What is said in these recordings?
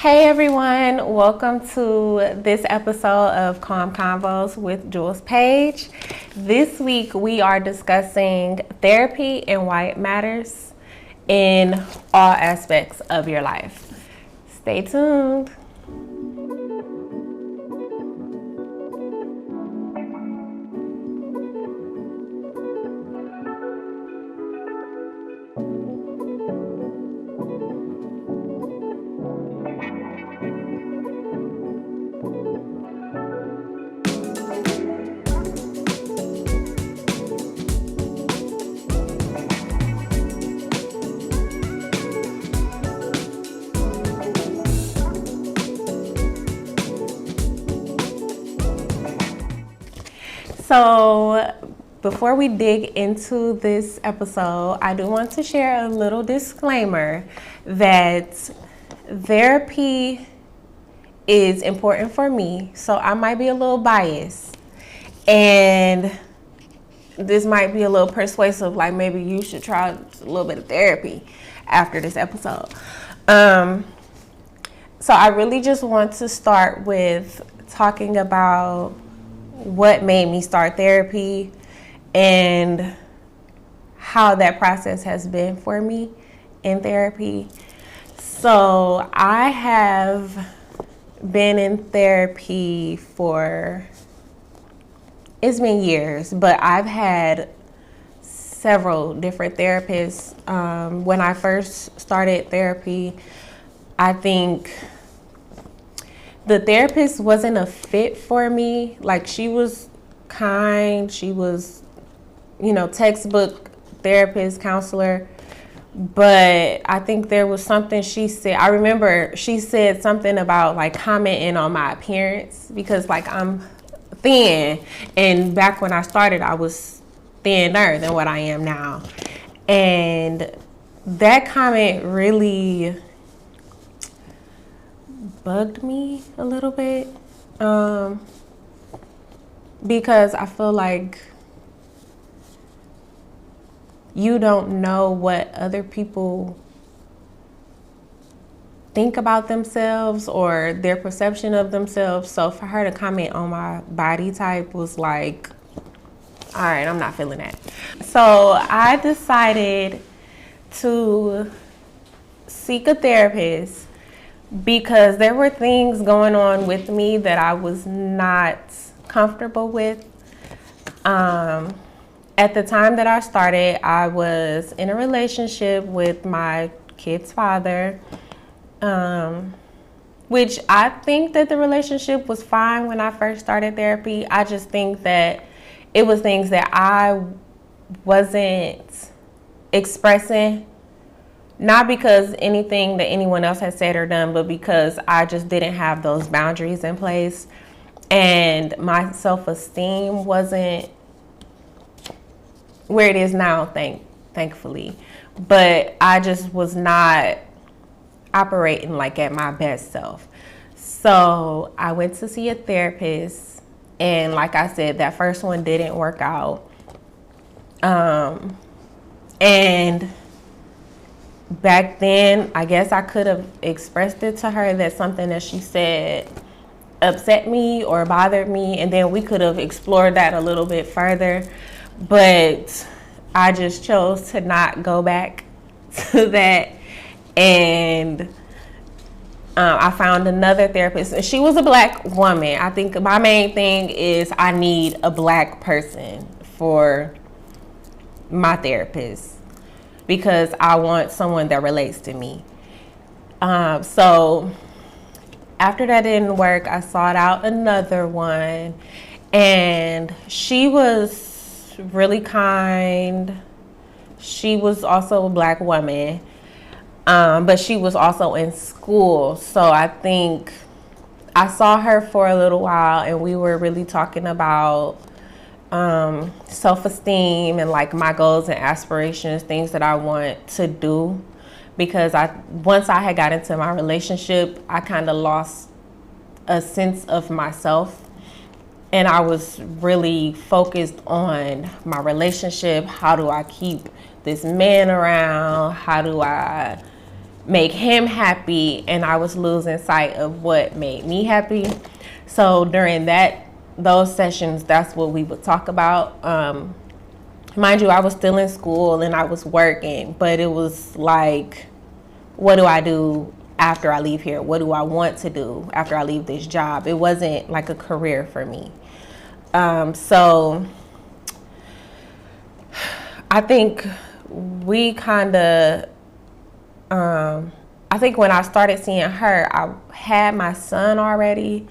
Hey everyone, welcome to this episode of Convos with Paige. This week we are discussing therapy and why it matters in all aspects of your life. Stay tuned. So before we dig into this episode, I do want to share a little disclaimer that therapy is important for me. So I might be a little biased and this might be a little persuasive, like maybe you should try a little bit of therapy after this episode. So I really just want to start with talking about what made me start therapy and how that process has been for me in therapy. So I have been in therapy it's been years, but I've had several different therapists. When I first started therapy, I think the therapist wasn't a fit for me. Like, she was kind, she was, textbook therapist, counselor, but I think there was something she said. I remember she said something about like commenting on my appearance because like I'm thin, and back when I started I was thinner than what I am now, and that comment really bugged me a little bit because I feel like you don't know what other people think about themselves or their perception of themselves. So for her to comment on my body type was like, all right, I'm not feeling that. So I decided to seek a therapist because there were things going on with me that I was not comfortable with. At the time that I started, I was in a relationship with my kid's father, which I think that the relationship was fine when I first started therapy. I just think that it was things that I wasn't expressing, not because anything that anyone else had said or done, but because I just didn't have those boundaries in place, and my self-esteem wasn't where it is now, thankfully. But I just was not operating like at my best self. So I went to see a therapist, and like I said, that first one didn't work out. And back then, I guess I could have expressed it to her that something that she said upset me or bothered me, and then we could have explored that a little bit further. But I just chose to not go back to that, and I found another therapist, and she was a Black woman. I think my main thing is I need a Black person for my therapist because I want someone that relates to me. So after that didn't work, I sought out another one, and she was really kind. She was also a Black woman, but she was also in school. So I think I saw her for a little while, and we were really talking about self-esteem and like my goals and aspirations, things that I want to do, because once I had got into my relationship, I kind of lost a sense of myself. And I was really focused on my relationship. How do I keep this man around? How do I make him happy, and I was losing sight of what made me happy. So during those sessions, that's what we would talk about. Mind you, I was still in school and I was working, but it was like, what do I do after I leave here? What do I want to do after I leave this job? It wasn't like a career for me. So I think we kind of, I think when I started seeing her, I had my son already.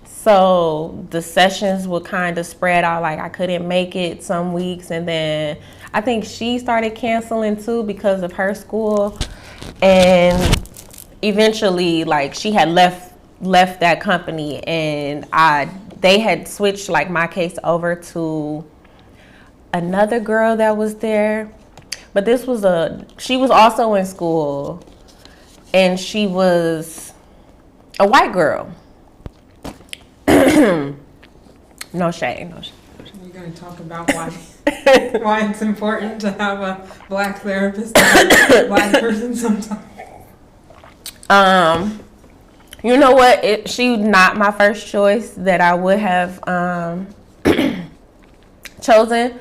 So the sessions would kind of spread out, like I couldn't make it some weeks. And then I think she started canceling too because of her school. And eventually, like, she had left that company, and they had switched like my case over to another girl that was there. But she was also in school, and she was a white girl. No shade. We're going to talk about why it's important to have a black therapist and a black person sometimes. You know what? She's not my first choice that I would have chosen,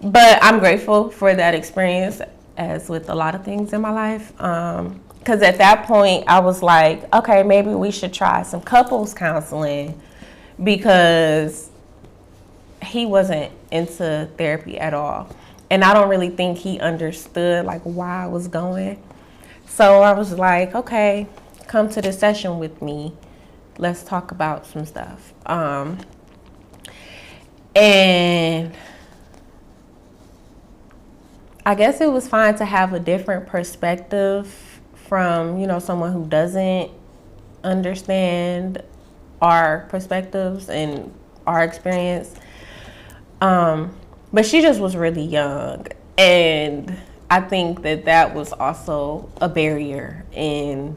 but I'm grateful for that experience, as with a lot of things in my life. Because at that point, I was like, okay, maybe we should try some couples counseling, because he wasn't into therapy at all. And I don't really think he understood like why I was going. So I was like, okay, come to this session with me. Let's talk about some stuff. And I guess it was fine to have a different perspective from, someone who doesn't understand our perspectives and our experience. But she just was really young. And I think that was also a barrier in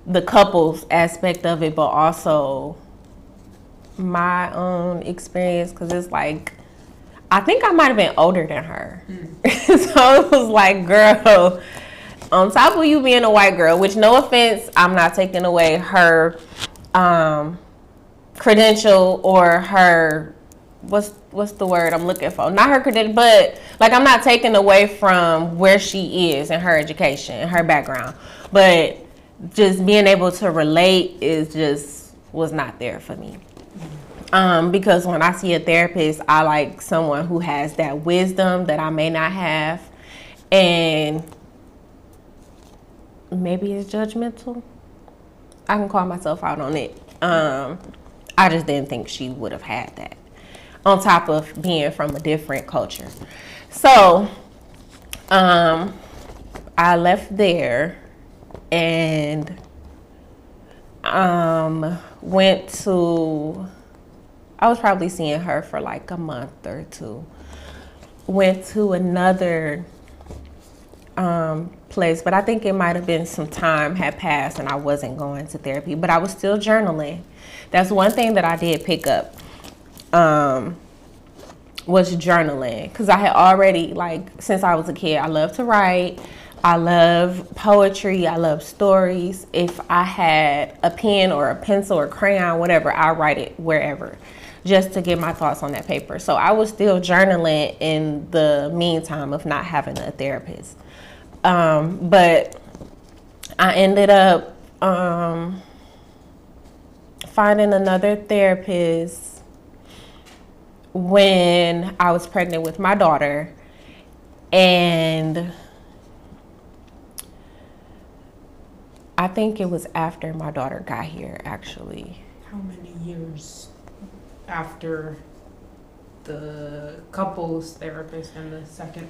the couples aspect of it, but also my own experience, because it's like, I think I might have been older than her. So it was like, girl, on top of you being a white girl, which, no offense, I'm not taking away her credential or her, what's the word I'm looking for? Not her credential, but like, I'm not taking away from where she is in her education and her background, but just being able to relate was not there for me. Because when I see a therapist, I like someone who has that wisdom that I may not have, and maybe is judgmental. I can call myself out on it. I just didn't think she would have had that, on top of being from a different culture. So I left there and went to, I was probably seeing her for like a month or two. Went to another place, but I think it might have been some time had passed and I wasn't going to therapy, but I was still journaling. That's one thing that I did pick up, was journaling, because I had already, like, since I was a kid, I love to write. I love poetry. I love stories. If I had a pen or a pencil or crayon, whatever, I write it wherever, just to get my thoughts on that paper. So I was still journaling in the meantime of not having a therapist. But I ended up finding another therapist when I was pregnant with my daughter, and I think it was after my daughter got here, actually. How many years after the couples therapist and the second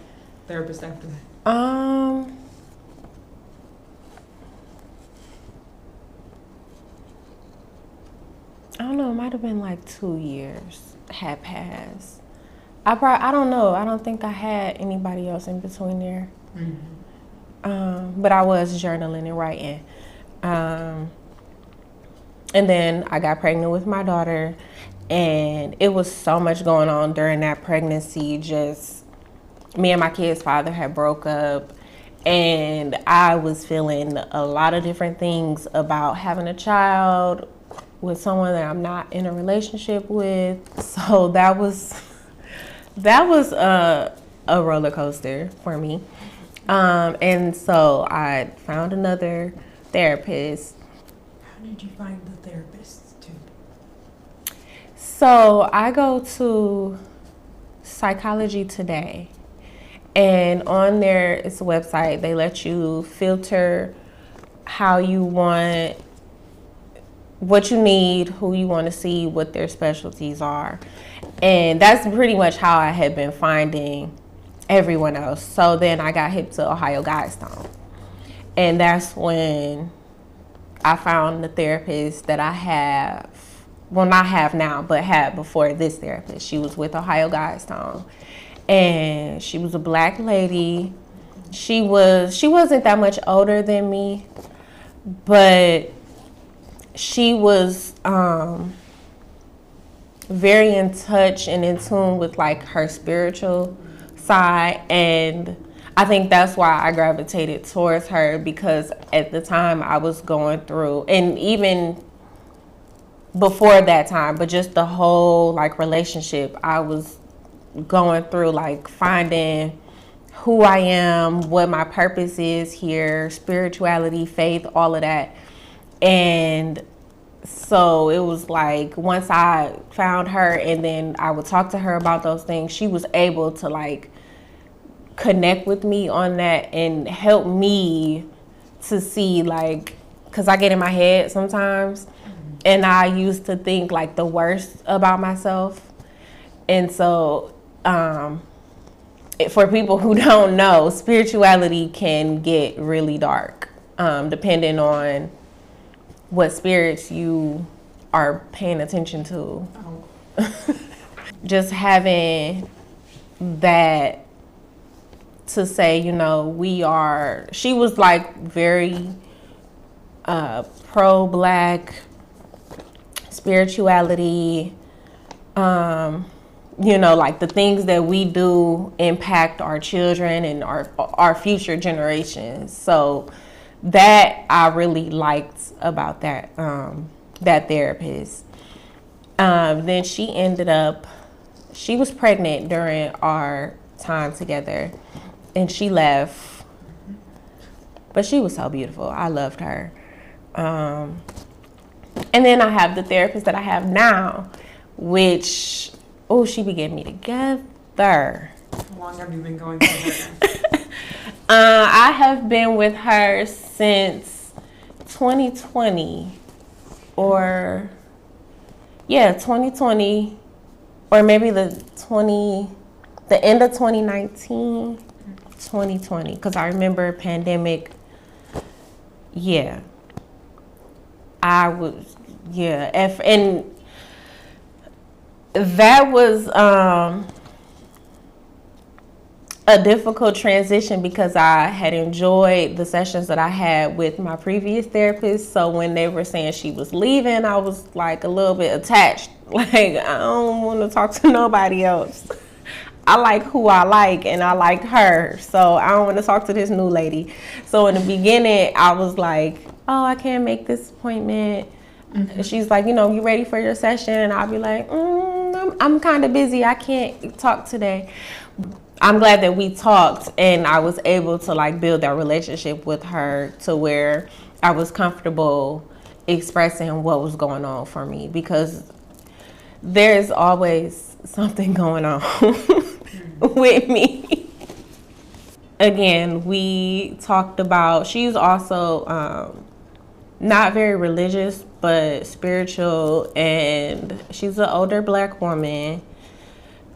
therapist after that? I don't know, it might have been like 2 years had passed. I don't know. I don't think I had anybody else in between there. Mm-hmm. But I was journaling and writing. And then I got pregnant with my daughter, and it was so much going on during that pregnancy. Just me and my kid's father had broke up, And I was feeling a lot of different things about having a child with someone that I'm not in a relationship with. So that was a roller coaster for me. And so I found another therapist. How did you find the therapist too? So I go to Psychology Today, and on there it's a website. They let you filter how you want, what you need, who you want to see, what their specialties are. And that's pretty much how I had been finding everyone else. So then I got hip to Ohio Guidestone. And that's when I found the therapist that I have, well, not have now, but had before this therapist. She was with Ohio Guidestone. And she was a Black lady. She wasn't that much older than me, but she was very in touch and in tune with like her spiritual side, and I think that's why I gravitated towards her, because at the time I was going through, and even before that time, but just the whole like relationship, I was going through like finding who I am, what my purpose is here, spirituality, faith, all of that. And so it was like once I found her and then I would talk to her about those things, she was able to like connect with me on that and help me to see, like, because I get in my head sometimes and I used to think like the worst about myself. And so for people who don't know, spirituality can get really dark, depending on what spirits you are paying attention to. Oh. Just having that to say, you know, she was like very pro-Black spirituality, you know, like the things that we do impact our children and our future generations. So that I really liked about that therapist. Then she was pregnant during our time together, and she left, but she was so beautiful. I loved her. And then I have the therapist that I have now, which, she be getting me together. How long have you been going with her? I have been with her since 2020, 2020, or maybe the end of 2019, 2020, because I remember pandemic. Yeah, and that was a difficult transition because I had enjoyed the sessions that I had with my previous therapist. So when they were saying she was leaving, I was like a little bit attached. Like, I don't want to talk to nobody else. I like who I like, and I like her. So I don't want to talk to this new lady. So in the beginning, I was like, I can't make this appointment. Mm-hmm. She's like, you ready for your session? And I'll be like, I'm kind of busy. I can't talk today. I'm glad that we talked and I was able to like build that relationship with her to where I was comfortable expressing what was going on for me, because there's always something going on with me. Again, we talked about, she's also not very religious, but spiritual, and she's an older Black woman,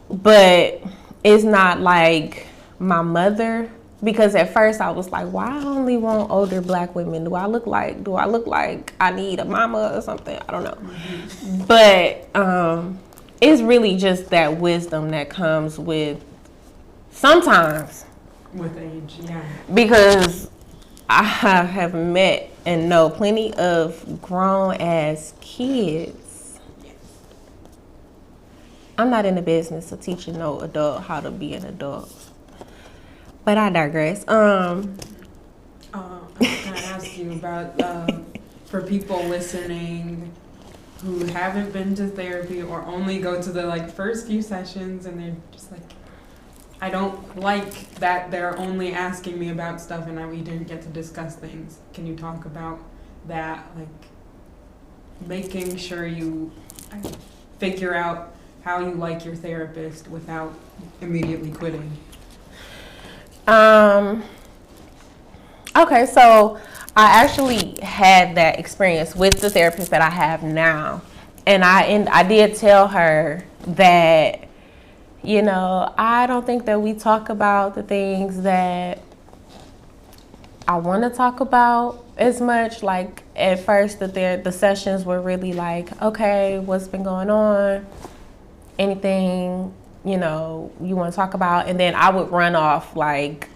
but it's not like my mother, because at first I was like, why I only want older Black women? Do I look like I need a mama or something? I don't know. Mm-hmm. But it's really just that wisdom that comes with sometimes. With age, yeah. Because I have met and know plenty of grown ass kids. I'm not in the business of teaching no adult how to be an adult, but I digress. ask you about, for people listening who haven't been to therapy or only go to the like first few sessions and they're just like, I don't like that they're only asking me about stuff and we didn't get to discuss things. Can you talk about that? Like making sure you figure out how you like your therapist without immediately quitting. Okay, so I actually had that experience with the therapist that I have now. And I did tell her that, you know, I don't think that we talk about the things that I want to talk about as much. Like at first the sessions were really like, okay, what's been going on? Anything, you know, you want to talk about? And then I would run off like,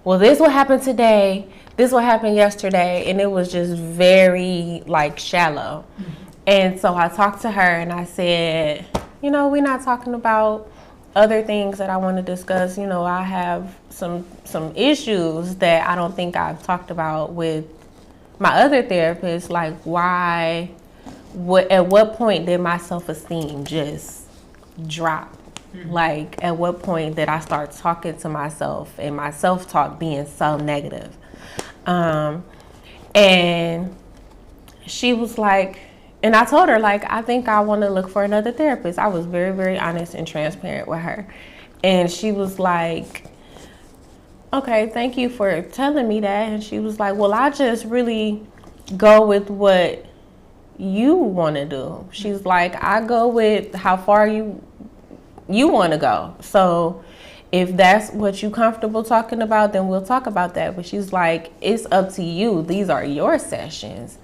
well, this what happened today, this what happened yesterday, and it was just very like shallow. Mm-hmm. And so I talked to her and I said, you know, we're not talking about other things that I want to discuss. You know, I have some issues that I don't think I've talked about with my other therapist. Like at what point did my self-esteem just drop? Mm-hmm. Like at what point did I start talking to myself and my self-talk being so negative? And she was like, and I told her, like, I think I want to look for another therapist. I was very, very honest and transparent with her. And she was like, okay, thank you for telling me that. And she was like, well, I just really go with what you want to do. She's like, I go with how far you want to go. So if that's what you comfortable talking about, then we'll talk about that. But she's like, it's up to you. These are your sessions.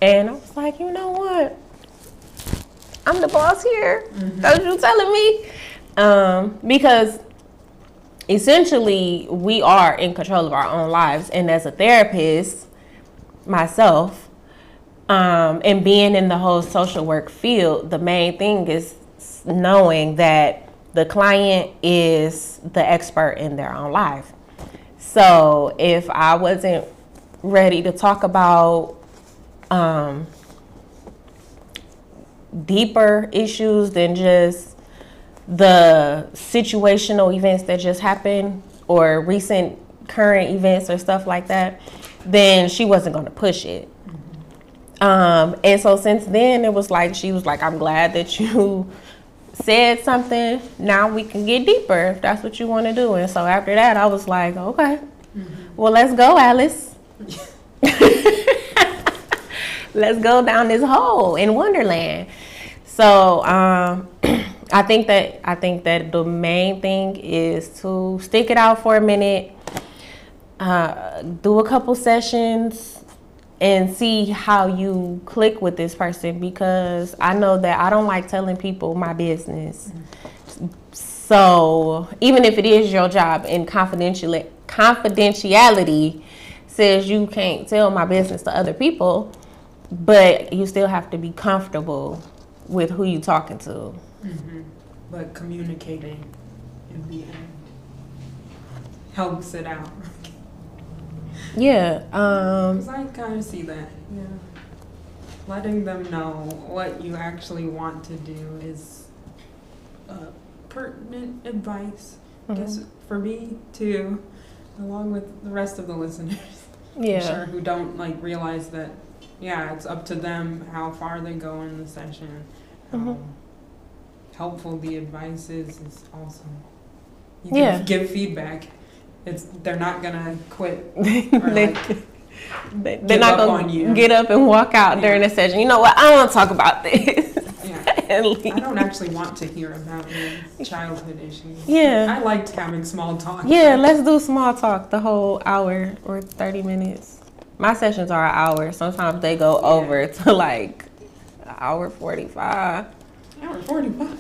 And I was like, you know what? I'm the boss here. Mm-hmm. That's what you telling me. Because essentially we are in control of our own lives. And as a therapist, myself, and being in the whole social work field, the main thing is knowing that the client is the expert in their own life. So if I wasn't ready to talk about deeper issues than just the situational events that just happened or recent current events or stuff like that, then she wasn't going to push it. Mm-hmm. And so since then it was like, she was like, I'm glad that you said something. Now we can get deeper if that's what you want to do. And so after that I was like, okay, well, let's go, Alice. Let's go down this hole in Wonderland. So I think that the main thing is to stick it out for a minute, do a couple sessions, and see how you click with this person, because I know that I don't like telling people my business. So even if it is your job and confidentiality says you can't tell my business to other people, but you still have to be comfortable with who you're talking to. Mm-hmm. But communicating in the end helps it out. Yeah. 'Cause I kind of see that. Yeah. Letting them know what you actually want to do is pertinent advice. I guess for me too, along with the rest of the listeners. Yeah. I'm sure, who don't like realize that. Yeah, it's up to them how far they go in the session. Helpful the advice is awesome. You can give feedback. They're not gonna quit. Or they're not gonna get up and walk out during the session. You know what? I don't want to talk about this. I don't actually want to hear about your childhood issues. Yeah. I liked having small talk. Yeah, let's do small talk the whole hour or 30 minutes. My sessions are an hour. Sometimes they go over to like an hour 45. Hour 45?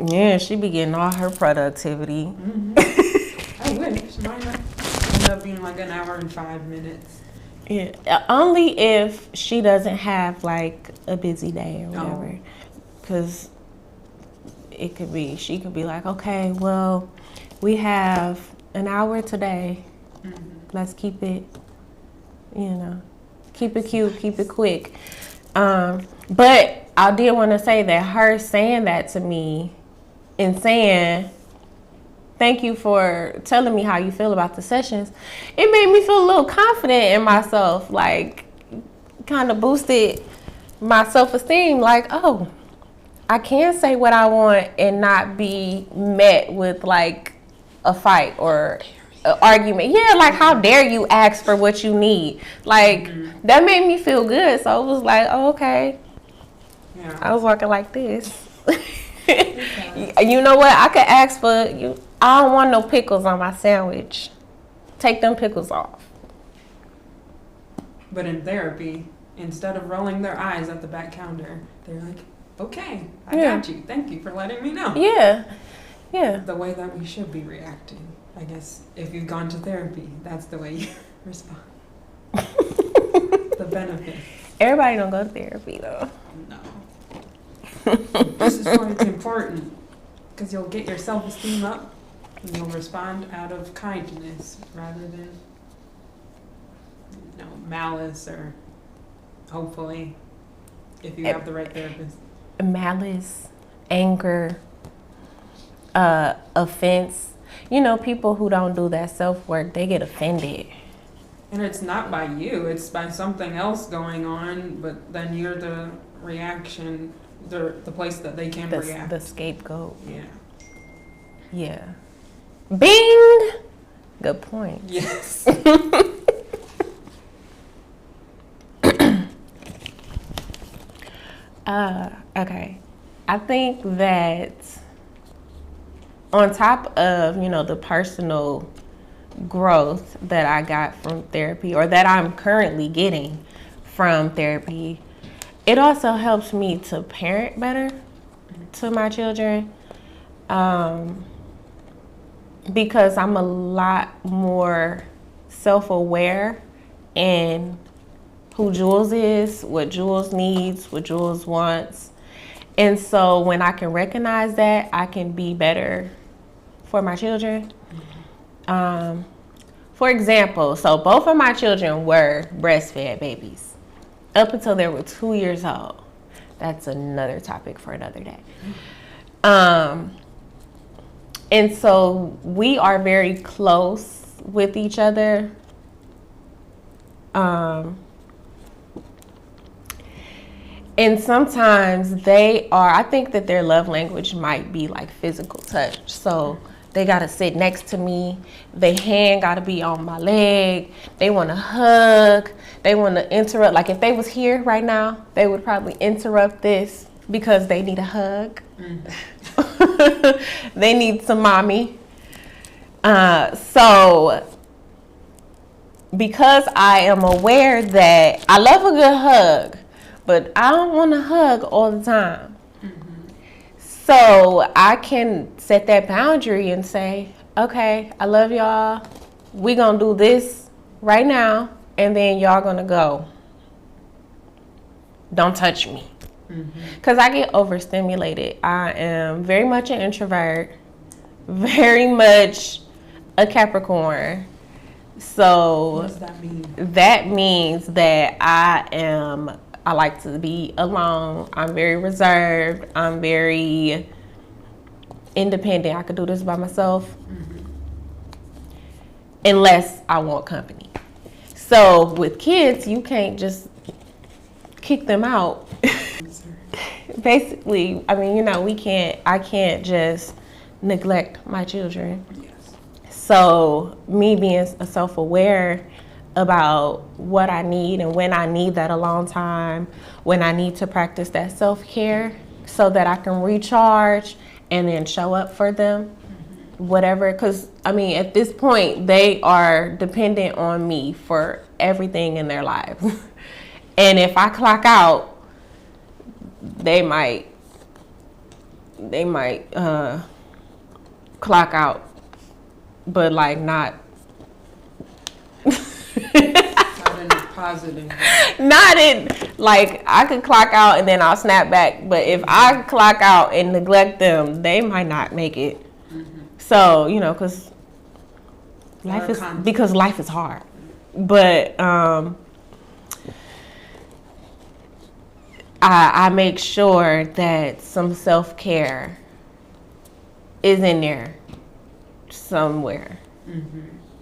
Yeah, she be getting all her productivity. Mm-hmm. I wish. Mine end up being like an hour and 5 minutes. Yeah, only if she doesn't have like a busy day or whatever. Because she could be like, okay, well, we have an hour today. Mm-hmm. Let's keep it, Keep it cute, keep it quick. But I did want to say that her saying that to me and saying, thank you for telling me how you feel about the sessions, it made me feel a little confident in myself, like kind of boosted my self-esteem, like, oh, I can say what I want and not be met with like a fight or an argument. Yeah, like how dare you ask for what you need? Like that made me feel good. So it was like, oh, okay. Yeah. I was walking like this. You know what? I could ask for you. I don't want no pickles on my sandwich. Take them pickles off. But in therapy, instead of rolling their eyes at the back counter, they're like, okay, I got you. Thank you for letting me know. Yeah. Yeah. The way that we should be reacting. I guess if you've gone to therapy, that's the way you respond. The benefit. Everybody don't go to therapy though. No. This is why it's important. Because you'll get your self-esteem up and you'll respond out of kindness rather than malice, or hopefully if you have the right therapist. Malice, anger, offense. You know, people who don't do that self-work, they get offended. And it's not by you, it's by something else going on, but then you're the reaction, the place that they can react. The scapegoat. Yeah. Yeah. Bing! Good point. Yes. Okay. I think that on top of, the personal growth that I got from therapy, or that I'm currently getting from therapy, it also helps me to parent better to my children, because I'm a lot more self-aware in who Jules is, what Jules needs, what Jules wants. And so when I can recognize that, I can be better for my children. For example, so both of my children were breastfed babies up until they were 2 years old. That's another topic for another day. And so we are very close with each other. And sometimes I think that their love language might be like physical touch. So they gotta sit next to me. Their hand gotta be on my leg. They wanna hug. They wanna interrupt. Like if they was here right now, they would probably interrupt this because they need a hug. They need some mommy. So because I am aware that I love a good hug, but I don't want to hug all the time. So I can set that boundary and say, okay, I love y'all. We gonna do this right now, and then y'all gonna go. Don't touch me. Because I get overstimulated. I am very much an introvert, very much a Capricorn. So what does that mean? That means that I like to be alone. I'm very reserved. I'm very independent. I could do this by myself unless I want company. So with kids, you can't just kick them out. Basically, I mean, I can't just neglect my children. Yes. So me being self-aware about what I need and when I need that alone time, when I need to practice that self-care so that I can recharge and then show up for them, whatever. Because, I mean, at this point, they are dependent on me for everything in their lives. And if I clock out, they might clock out, but like not in a positive. Not in like I could clock out and then I'll snap back, but if I clock out and neglect them, they might not make it. So because life is hard. But I make sure that some self-care is in there somewhere.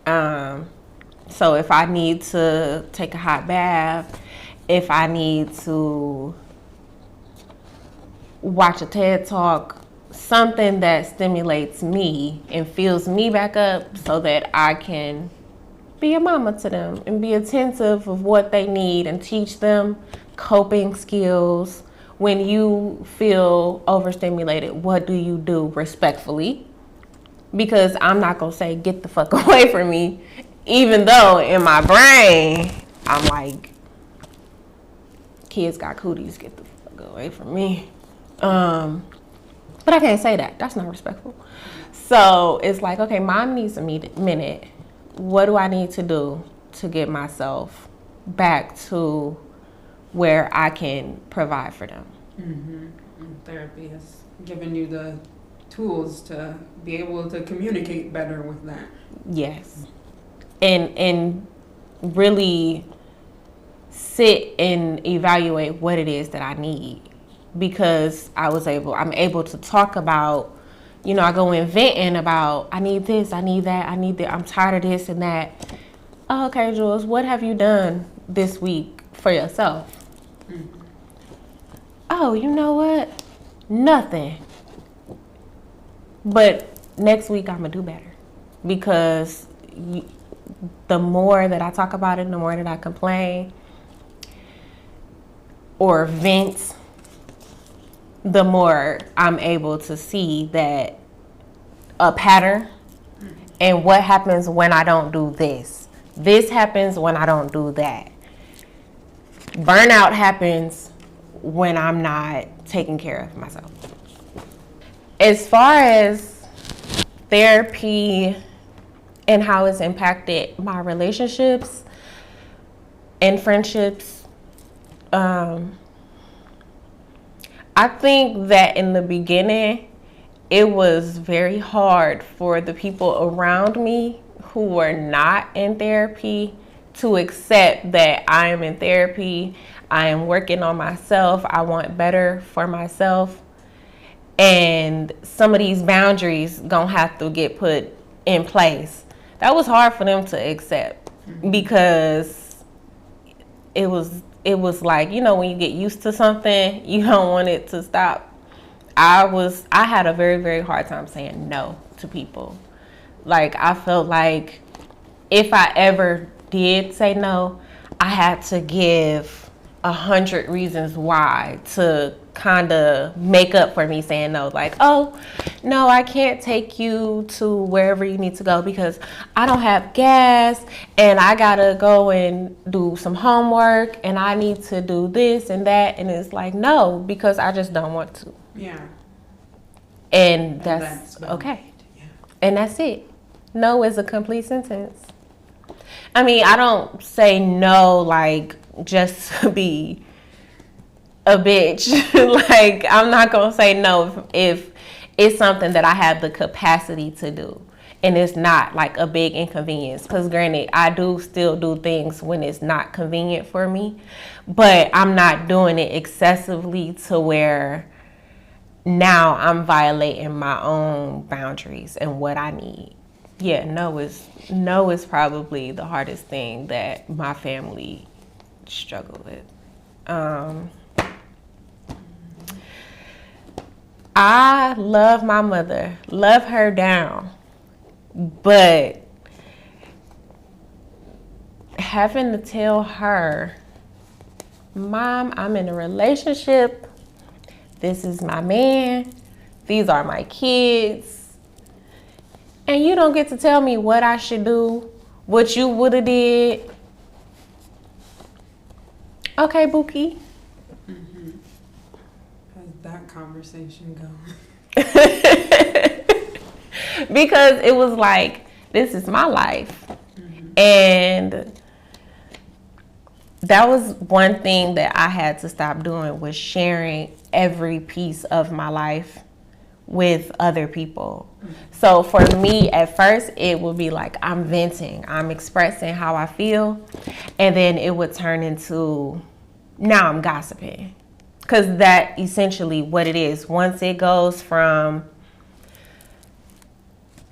So if I need to take a hot bath, if I need to watch a TED Talk, something that stimulates me and fills me back up so that I can be a mama to them and be attentive of what they need and teach them coping skills. When you feel overstimulated, what do you do respectfully? Because I'm not gonna say get the fuck away from me, even though in my brain I'm like, kids got cooties, get the fuck away from me. But I can't say that. That's not respectful. So it's like, okay, mom needs a minute. What do I need to do to get myself back to where I can provide for them? Therapy has given you the tools to be able to communicate better with that. Yes. And really sit and evaluate what it is that I need. Because I'm able to talk about, I go in venting about, I need this, I need that, I'm tired of this and that. Oh, okay, Jules, what have you done this week for yourself? Oh, you know what? Nothing. But next week I'm gonna do better. Because the more that I talk about it, the more that I complain or vent, the more I'm able to see that a pattern and what happens when I don't do this. This happens when I don't do that. Burnout happens when I'm not taking care of myself. As far as therapy and how it's impacted my relationships and friendships, I think that in the beginning, it was very hard for the people around me who were not in therapy to accept that I am in therapy, I am working on myself, I want better for myself, and some of these boundaries gonna have to get put in place. That was hard for them to accept because it was like, when you get used to something, you don't want it to stop. I had a very, very hard time saying no to people. Like, I felt like if I ever did say no, I had to give 100 reasons why to kind of make up for me saying no. Like, oh, no, I can't take you to wherever you need to go because I don't have gas and I gotta go and do some homework and I need to do this and that. And it's like, no, because I just don't want to. Yeah. And that's okay. Yeah. And that's it. No is a complete sentence. I mean, I don't say no like just to be a bitch. Like, I'm not gonna say no if it's something that I have the capacity to do and it's not like a big inconvenience. Because granted, I do still do things when it's not convenient for me, but I'm not doing it excessively to where now I'm violating my own boundaries and what I need. Yeah, no is probably the hardest thing that my family struggle with. I love my mother, love her down, but having to tell her, Mom, I'm in a relationship, this is my man, these are my kids, and you don't get to tell me what I should do, what you would have did. Okay, Bookie. How's that conversation go? Because it was like, this is my life. And that was one thing that I had to stop doing, was sharing every piece of my life with other people. So for me, at first, it would be like I'm venting, I'm expressing how I feel, and then it would turn into, now I'm gossiping. Because that essentially what it is. Once it goes from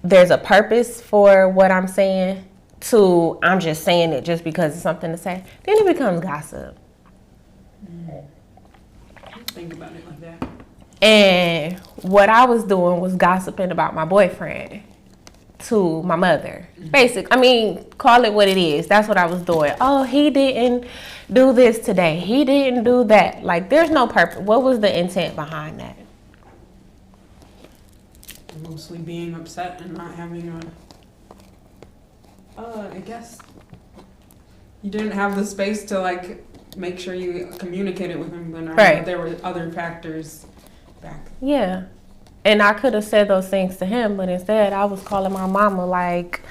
there's a purpose for what I'm saying to I'm just saying it just because it's something to say, then it becomes gossip. Think about it like that. And what I was doing was gossiping about my boyfriend to my mother. Call it what it is. That's what I was doing. Oh, he didn't do this today. He didn't do that. Like, there's no purpose. What was the intent behind that? Mostly being upset and not having I guess you didn't have the space to, like, make sure you communicated with him, but Right. there were other factors back. Yeah. And I could have said those things to him, but instead I was calling my mama like,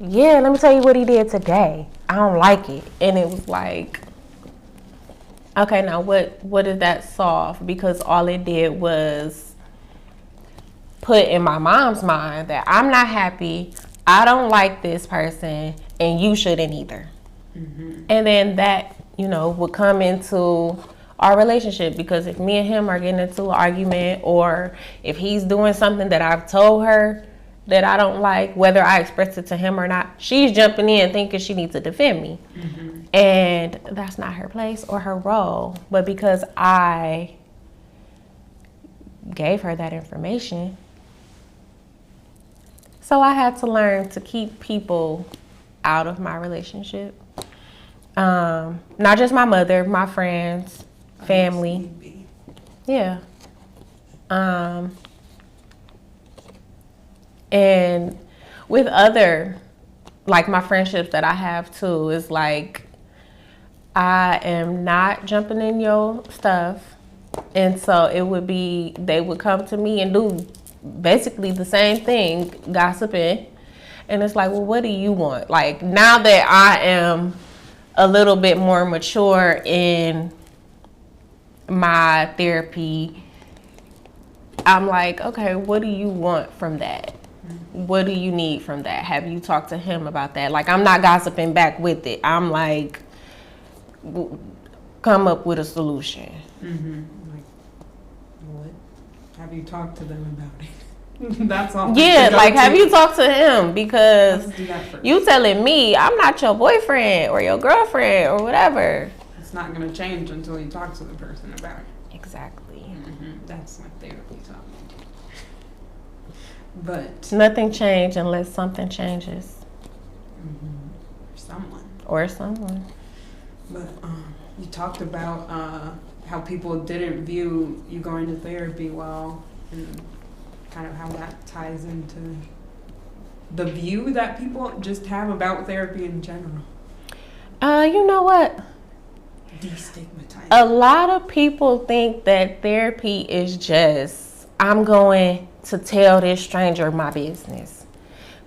yeah, let me tell you what he did today. I don't like it. And it was like, okay, now what did that solve? Because all it did was put in my mom's mind that I'm not happy, I don't like this person, and you shouldn't either. Mm-hmm. And then that, would come into our relationship, because if me and him are getting into an argument, or if he's doing something that I've told her that I don't like, whether I express it to him or not, she's jumping in thinking she needs to defend me. Mm-hmm. And that's not her place or her role. But because I gave her that information, so I had to learn to keep people out of my relationship. Not just my mother, my friends, family. Yeah. And with other, like, my friendships that I have too, is like, I am not jumping in your stuff. And so it would be, they would come to me and do basically the same thing, gossiping. And it's like, well, what do you want? Like, now that I am a little bit more mature in my therapy, I'm like, okay, what do you want from that? What do you need from that? Have you talked to him about that? Like, I'm not gossiping back with it. I'm like, come up with a solution. Mm-hmm. Like, what? Have you talked to them about it? That's all. Yeah, like, have you talked to him? Because Let's do that first. You telling me I'm not your boyfriend or your girlfriend or whatever. It's not going to change until you talk to the person about it. Exactly. Mm-hmm. That's my therapy talk. But nothing changes unless something changes. Mm-hmm. Or someone. But you talked about how people didn't view you going to therapy well, and kind of how that ties into the view that people just have about therapy in general. You know what? Destigmatizing. A lot of people think that therapy is just, I'm going to tell this stranger my business.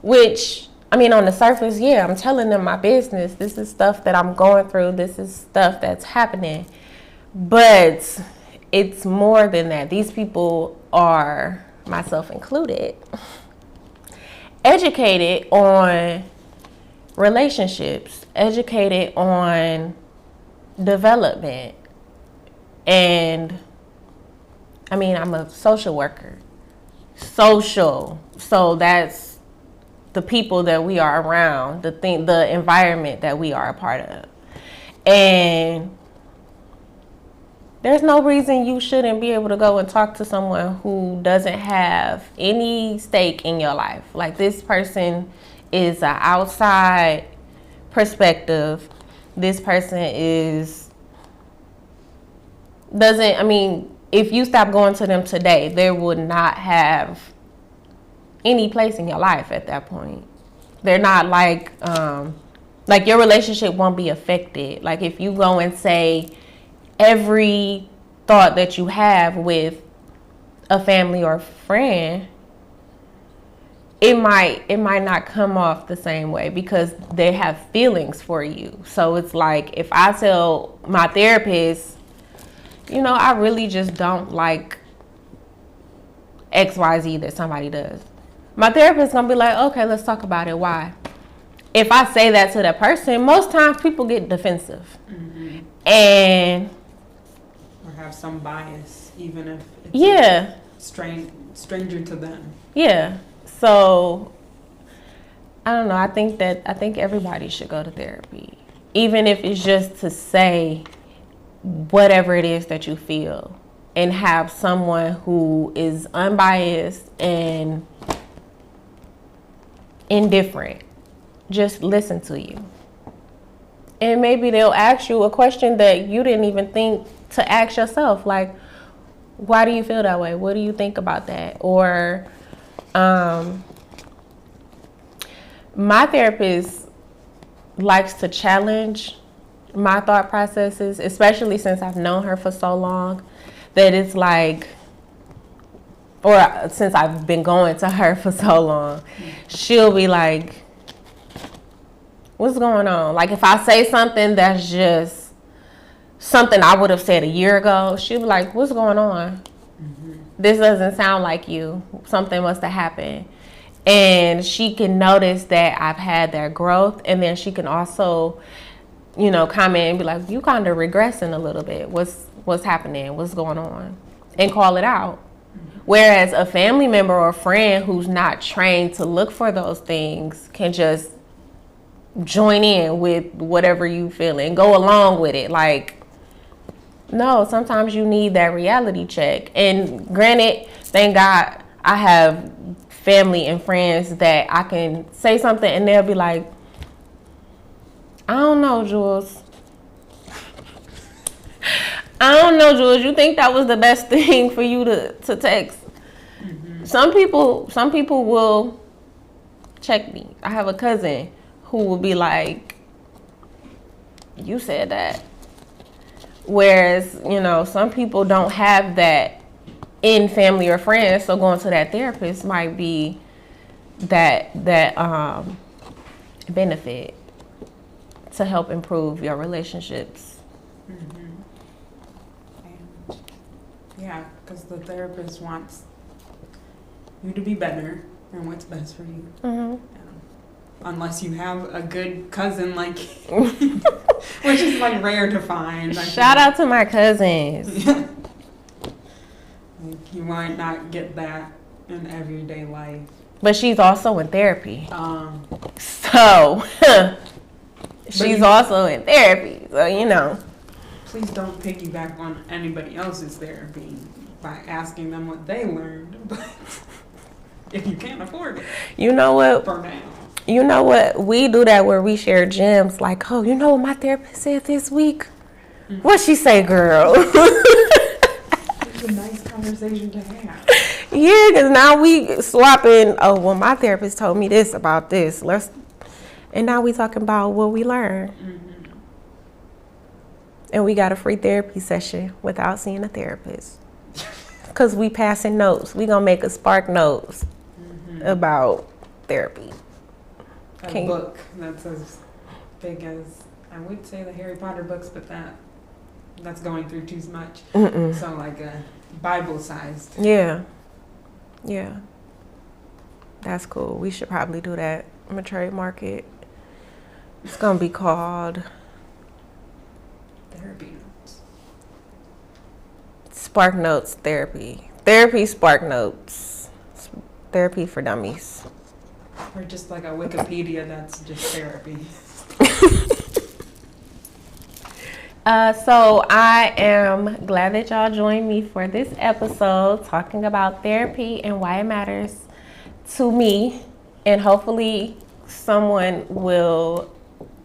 Which, on the surface, yeah, I'm telling them my business. This is stuff that I'm going through. This is stuff that's happening. But it's more than that. These people are, myself included, educated on relationships, educated on development. And I'm a social worker. So that's the people that we are around, the environment that we are a part of. And there's no reason you shouldn't be able to go and talk to someone who doesn't have any stake in your life. Like, this person is an outside perspective. This person if you stop going to them today, they would not have any place in your life at that point. They're not like your relationship won't be affected. Like, if you go and say every thought that you have with a family or friend, it might not come off the same way because they have feelings for you. So it's like, if I tell my therapist, I really just don't like XYZ that somebody does, my therapist gonna be like, okay, let's talk about it. Why? If I say that to that person, most times people get defensive. Mm-hmm. And or have some bias, even if it's Yeah. stranger to them. Yeah. So I don't know. I think everybody should go to therapy, even if it's just to say whatever it is that you feel, and have someone who is unbiased and indifferent just listen to you. And maybe they'll ask you a question that you didn't even think to ask yourself, like, why do you feel that way? What do you think about that? Or my therapist likes to challenge my thought processes, especially since I've known her for so long, that it's like, or since I've been going to her for so long, she'll be like, what's going on? Like, if I say something that's just something I would have said a year ago, she'll be like, what's going on? This doesn't sound like you. Something must have happened. And she can notice that I've had that growth, and then she can also, comment and be like, you kind of regressing a little bit. What's happening? What's going on? And call it out. Whereas a family member or a friend who's not trained to look for those things can just join in with whatever you feel and go along with it. Like, no, sometimes you need that reality check. And granted, thank God I have family and friends that I can say something and they'll be like, I don't know, Jules. You think that was the best thing for you to text? Some people will check me. I have a cousin who will be like, you said that. Whereas, some people don't have that in family or friends, so going to that therapist might be that benefit to help improve your relationships. Yeah, because the therapist wants you to be better and what's best for you. Unless you have a good cousin like which is like rare to find. Shout out to my cousins. Like, you might not get that in everyday life. But she's also in therapy. So she's also in therapy. So, Please don't piggyback on anybody else's therapy by asking them what they learned. But if you can't afford it. You know what? For now. You know what? We do that where we share gems. Like, oh, you know what my therapist said this week? What'd she say, girl? It's a nice conversation to have. Yeah, because now we swapping, oh, well, my therapist told me this about this. And now we talking about what we learned. And we got a free therapy session without seeing a therapist. Because we passing notes. We going to make a spark notes about therapy. A book that's as big as, I would say, the Harry Potter books, but that's going through too much. So like a Bible-sized. Yeah. That's cool. We should probably do that. I'm going to trademark it. It's going to be called Therapy Notes. Spark Notes Therapy. Therapy Spark Notes. Therapy for dummies. Or just like a Wikipedia that's just therapy. So I am glad that y'all joined me for this episode talking about therapy and why it matters to me. And hopefully someone will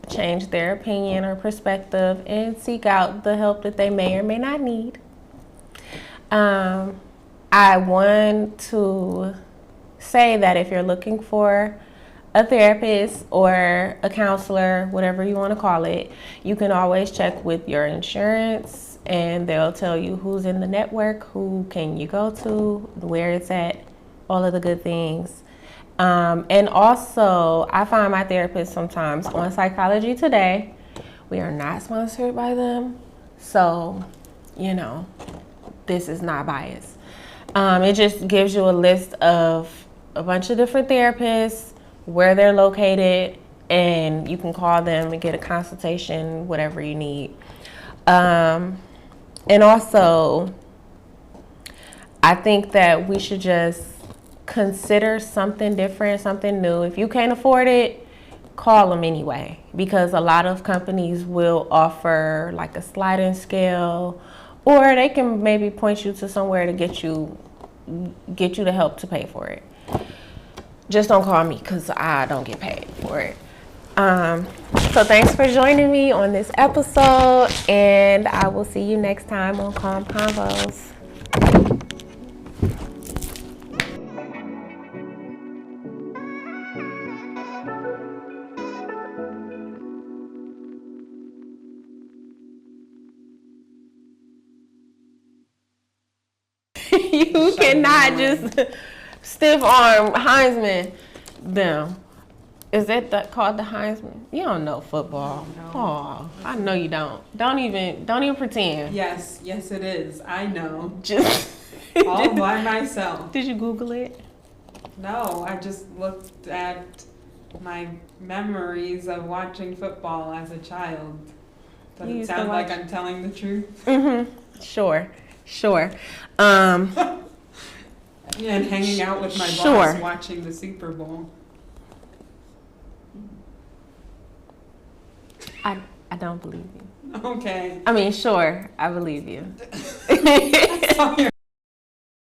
change their opinion or perspective and seek out the help that they may or may not need. I want to say that if you're looking for a therapist or a counselor, whatever you want to call it, you can always check with your insurance and they'll tell you who's in the network, who can you go to, where it's at, all of the good things. And also, I find my therapist sometimes on Psychology Today. We are not sponsored by them, so, this is not biased. It just gives you a list of a bunch of different therapists, where they're located, and you can call them and get a consultation, whatever you need. And also, I think that we should just consider something different, something new. If you can't afford it, call them anyway, because a lot of companies will offer like a sliding scale, or they can maybe point you to somewhere to get you the help to pay for it. Just don't call me because I don't get paid for it. So thanks for joining me on this episode, and I will see you next time on Convos. You cannot just stiff arm Heisman them. Is that called the Heisman? You don't know football. No. Oh, I know you don't. Don't even pretend. Yes, it is. I know. Just All by myself. Did you Google it? No, I just looked at my memories of watching football as a child. Does it sound like I'm telling the truth? Mm-hmm. Sure. And hanging out with my boss watching the Super Bowl. I don't believe you. Okay. I mean, sure, I believe you.